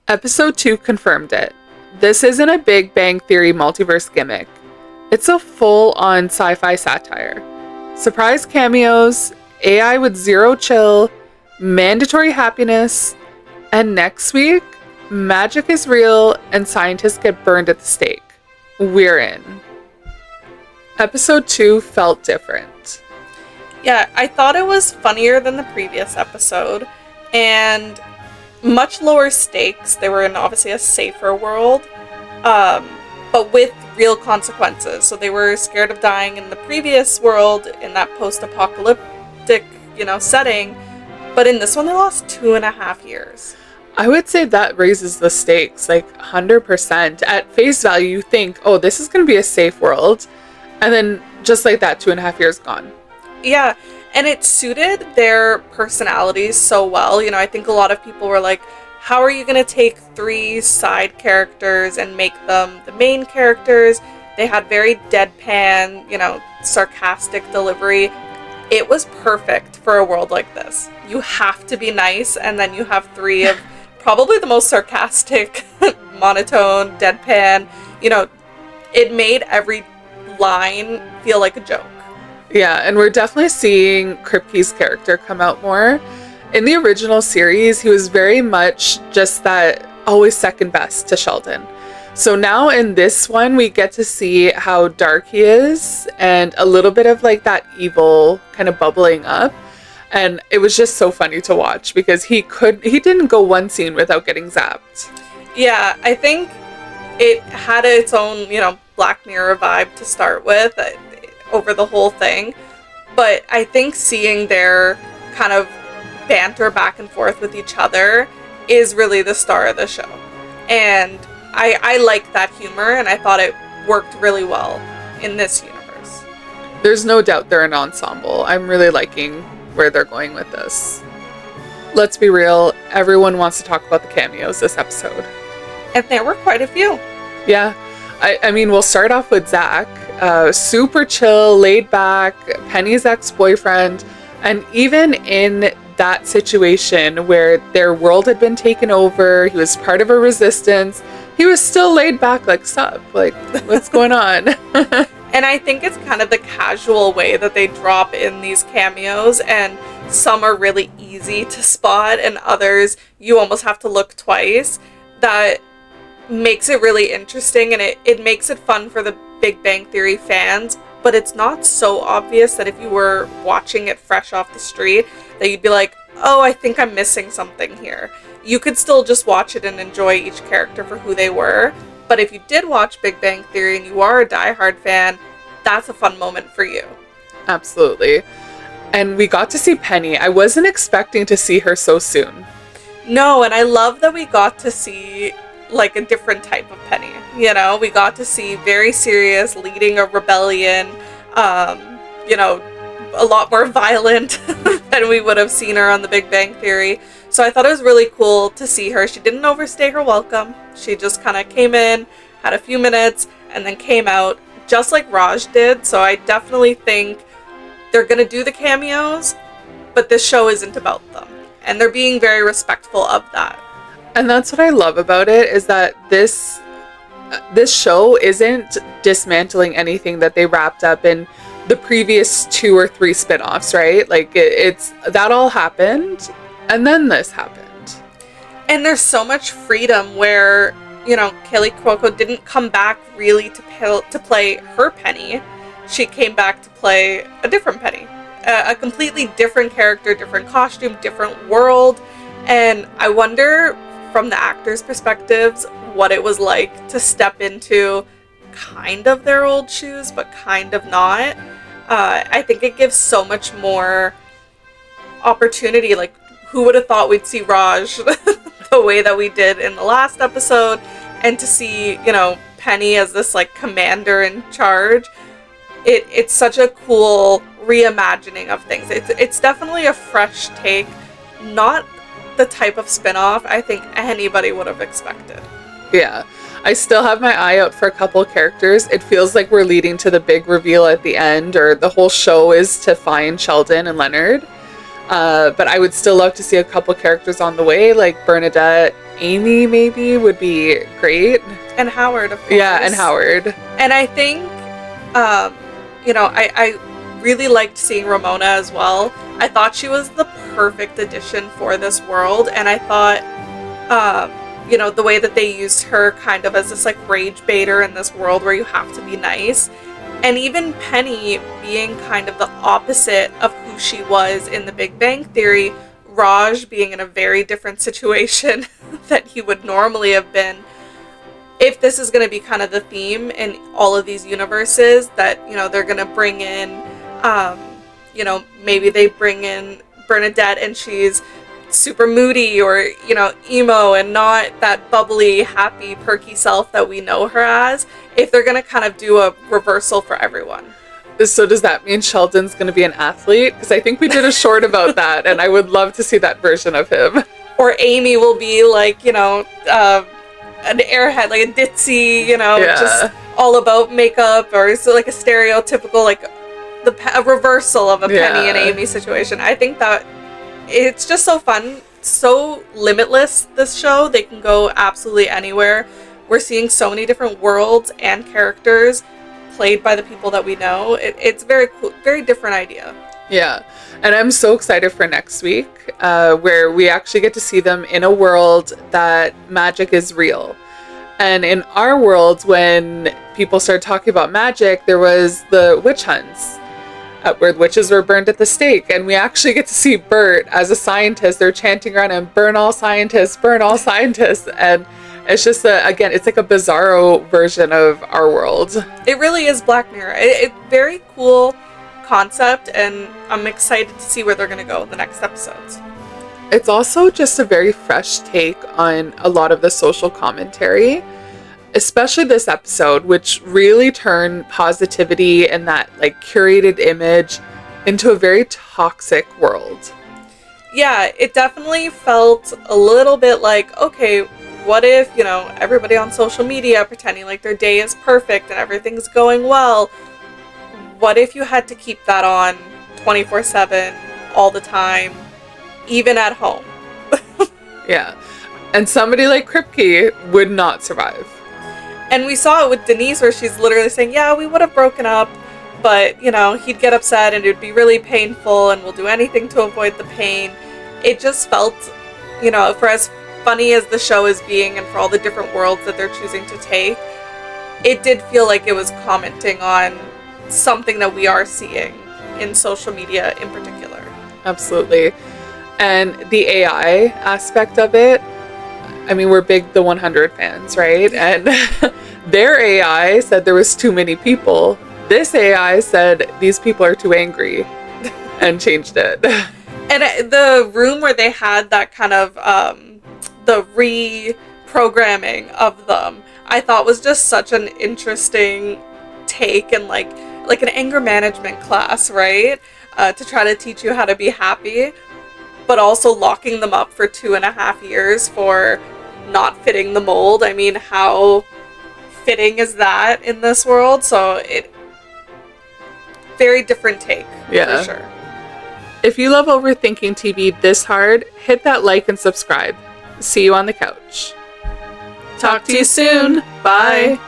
Episode 2 confirmed it. This isn't a Big Bang Theory multiverse gimmick. It's a full-on sci-fi satire. Surprise cameos, AI with zero chill, mandatory happiness, and next week, magic is real and scientists get burned at the stake. We're in. Episode 2 felt different. Yeah, I thought it was funnier than the previous episode, and much lower stakes. They were in obviously a safer world, but with real consequences. So they were scared of dying in the previous world in that post-apocalyptic, setting, but in this one they lost 2.5 years. I would say that raises the stakes, 100%. At face value, you think, oh, this is going to be a safe world, and then just like that, 2.5 years gone. Yeah, and it suited their personalities so well. I think a lot of people were like, how are you going to take 3 side characters and make them the main characters? They had very deadpan, sarcastic delivery. It was perfect for a world like this. You have to be nice, and then you have 3 of probably the most sarcastic, monotone, deadpan. It made every line feel like a joke. Yeah, and we're definitely seeing Kripke's character come out more. In the original series, he was very much just that always second best to Sheldon. So now in this one, we get to see how dark he is and a little bit of that evil kind of bubbling up. And it was just so funny to watch because he didn't go one scene without getting zapped. Yeah, I think it had its own, Black Mirror vibe to start with over the whole thing. But I think seeing their kind of banter back and forth with each other is really the star of the show. And I like that humor, and I thought it worked really well in this universe. There's no doubt they're an ensemble. I'm really liking where they're going with this. Let's be real, everyone wants to talk about the cameos this episode. And there were quite a few. Yeah. I mean, we'll start off with Zach. Super chill, laid back, Penny's ex-boyfriend. And even in that situation where their world had been taken over, he was part of a resistance, he was still laid back sup? What's going on? And I think it's kind of the casual way that they drop in these cameos, and some are really easy to spot and others you almost have to look twice. That makes it really interesting, and it makes it fun for the Big Bang Theory fans, but it's not so obvious that if you were watching it fresh off the street that you'd be like, oh, I think I'm missing something here. You could still just watch it and enjoy each character for who they were, but if you did watch Big Bang Theory and you are a diehard fan, that's a fun moment for you. Absolutely. And we got to see Penny. I wasn't expecting to see her so soon. No, and I love that we got to see a different type of Penny. We got to see very serious, leading a rebellion, a lot more violent than we would have seen her on The Big Bang Theory. So I thought it was really cool to see her. She didn't overstay her welcome. She just kind of came in, had a few minutes, and then came out just like Raj did. So I definitely think they're going to do the cameos, but this show isn't about them. And they're being very respectful of that. And that's what I love about it, is that this show isn't dismantling anything that they wrapped up in the previous 2 or 3 spinoffs, right? It's that all happened, and then this happened. And there's so much freedom where, Kelly Cuoco didn't come back really to play her Penny. She came back to play a different Penny. A completely different character, different costume, different world. And I wonder, from the actors' perspectives, what it was like to step into kind of their old shoes, but kind of not. I think it gives so much more opportunity. Who would have thought we'd see Raj the way that we did in the last episode, and to see, Penny as this commander in charge. It's such a cool reimagining of things. It's definitely a fresh take, not the type of spinoff I think anybody would have expected. Yeah. I still have my eye out for a couple of characters. It feels like we're leading to the big reveal at the end, or the whole show is to find Sheldon and Leonard. But I would still love to see a couple characters on the way, like Bernadette, Amy maybe would be great. And Howard, of course. Yeah, and Howard. And I think, I really liked seeing Ramona as well. I thought she was the perfect addition for this world, and I thought, the way that they used her kind of as this like rage baiter in this world where you have to be nice. And even Penny being kind of the opposite of who she was in The Big Bang Theory, Raj being in a very different situation that he would normally have been. If this is going to be kind of the theme in all of these universes, that, they're going to bring in, maybe they bring in Bernadette and she's super moody or, emo and not that bubbly, happy, perky self that we know her as, if they're going to kind of do a reversal for everyone. So does that mean Sheldon's going to be an athlete? Because I think we did a short about that, and I would love to see that version of him. Or Amy will be like, an airhead, like a ditzy, just all about makeup, or so like a stereotypical, like a reversal of a Penny and Amy situation. I think that it's just so fun, so limitless, this show. They can go absolutely anywhere. We're seeing so many different worlds and characters played by the people that we know. It's very cool, very different idea. Yeah, and I'm so excited for next week, where we actually get to see them in a world that magic is real. And in our world, when people started talking about magic, there was the witch hunts, where witches were burned at the stake. And we actually get to see Bert as a scientist. They're chanting around and burn all scientists, burn all scientists. And it's just, it's like a bizarro version of our world. It really is Black Mirror. It's very cool concept, and I'm excited to see where they're going to go in the next episodes. It's also just a very fresh take on a lot of the social commentary, especially this episode, which really turned positivity and that like curated image into a very toxic world. Yeah, it definitely felt a little bit like, okay, what if, everybody on social media pretending like their day is perfect and everything's going well? What if you had to keep that on 24/7 all the time, even at home? Yeah. And somebody like Kripke would not survive. And we saw it with Denise, where she's literally saying, yeah, we would have broken up, but, he'd get upset and it would be really painful and we'll do anything to avoid the pain. It just felt, for as funny as the show is being and for all the different worlds that they're choosing to take, it did feel like it was commenting on something that we are seeing in social media in particular. Absolutely. And the AI aspect of it, I mean, we're big The 100 fans, right? And their AI said there was too many people. This AI said these people are too angry and changed it. And the room where they had that kind of the reprogramming of them, I thought was just such an interesting take, and like an anger management class, right? To try to teach you how to be happy, but also locking them up for 2.5 years for not fitting the mold. I mean, how fitting is that in this world? So very different take, for sure. If you love overthinking TV this hard, hit that like and subscribe. See you on the couch. Talk to you soon. Bye.